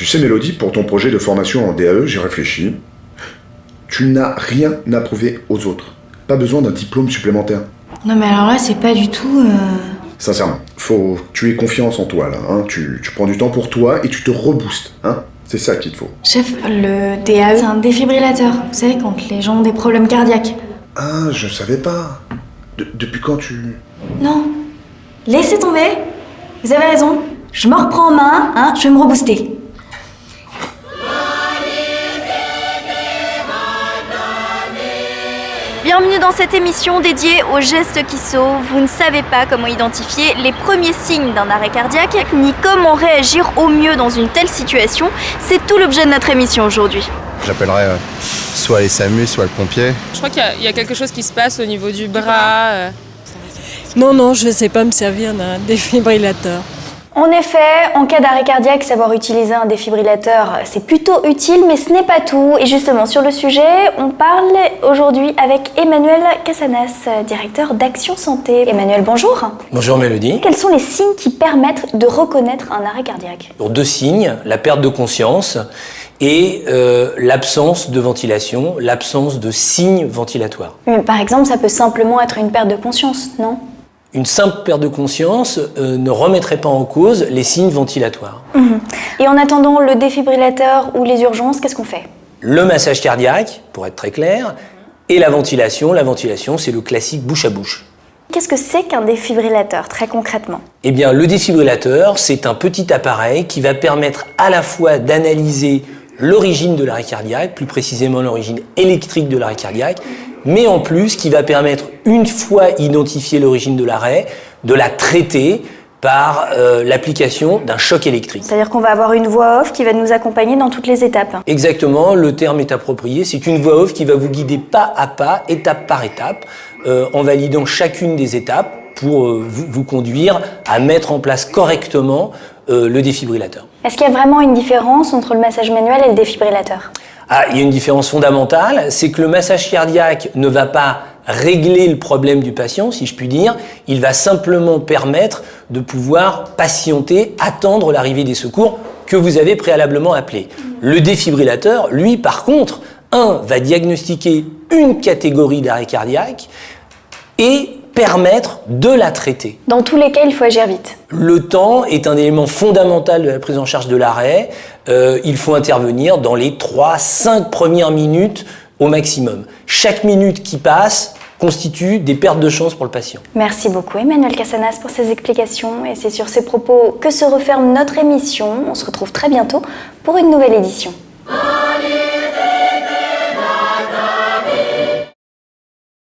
Tu sais, Mélodie, pour ton projet de formation en DAE, j'ai réfléchi. Tu n'as rien à prouver aux autres. Pas besoin d'un diplôme supplémentaire. Non mais alors là, c'est pas du tout... Sincèrement, faut que tu aies confiance en toi, là. Hein. Tu prends du temps pour toi et tu te reboostes. Hein. C'est ça qu'il te faut. Chef, le DAE, c'est un défibrillateur. Vous savez, quand les gens ont des problèmes cardiaques. Ah, je savais pas. Depuis quand tu... Non. Laissez tomber. Vous avez raison. Je me reprends en main, hein, je vais me rebooster. Bienvenue dans cette émission dédiée aux gestes qui sauvent. Vous ne savez pas comment identifier les premiers signes d'un arrêt cardiaque, ni comment réagir au mieux dans une telle situation. C'est tout l'objet de notre émission aujourd'hui. J'appellerais soit les SAMU, soit le pompier. Je crois qu'il y a quelque chose qui se passe au niveau du bras. Non, je ne sais pas me servir d'un défibrillateur. En effet, en cas d'arrêt cardiaque, savoir utiliser un défibrillateur, c'est plutôt utile, mais ce n'est pas tout. Et justement, sur le sujet, on parle aujourd'hui avec Emmanuel Cassanas, directeur d'Action Santé. Emmanuel, bonjour. Bonjour Mélodie. Quels sont les signes qui permettent de reconnaître un arrêt cardiaque? Pour deux signes, la perte de conscience et l'absence de ventilation, l'absence de signes ventilatoires. Par exemple, ça peut simplement être une perte de conscience, non? Une simple perte de conscience ne remettrait pas en cause les signes ventilatoires. Et en attendant le défibrillateur ou les urgences, qu'est-ce qu'on fait? Le massage cardiaque, pour être très clair, et la ventilation. La ventilation, c'est le classique bouche à bouche. Qu'est-ce que c'est qu'un défibrillateur, très concrètement? Eh bien, le défibrillateur, c'est un petit appareil qui va permettre à la fois d'analyser l'origine de l'arrêt cardiaque, plus précisément l'origine électrique de l'arrêt cardiaque, mais en plus qui va permettre, une fois identifié l'origine de l'arrêt, de la traiter par l'application d'un choc électrique. C'est-à-dire qu'on va avoir une voix off qui va nous accompagner dans toutes les étapes. Exactement, le terme est approprié. C'est une voix off qui va vous guider pas à pas, étape par étape, en validant chacune des étapes pour vous conduire à mettre en place correctement le défibrillateur. Est-ce qu'il y a vraiment une différence entre le massage manuel et le défibrillateur? Il y a une différence fondamentale, c'est que le massage cardiaque ne va pas régler le problème du patient, si je puis dire. Il va simplement permettre de pouvoir patienter, attendre l'arrivée des secours que vous avez préalablement appelés. Le défibrillateur, lui, par contre, va diagnostiquer une catégorie d'arrêt cardiaque et permettre de la traiter. Dans tous les cas, il faut agir vite. Le temps est un élément fondamental de la prise en charge de l'arrêt. Il faut intervenir dans les 3-5 premières minutes au maximum. Chaque minute qui passe constitue des pertes de chance pour le patient. Merci beaucoup Emmanuel Cassanas pour ces explications. Et c'est sur ces propos que se referme notre émission. On se retrouve très bientôt pour une nouvelle édition.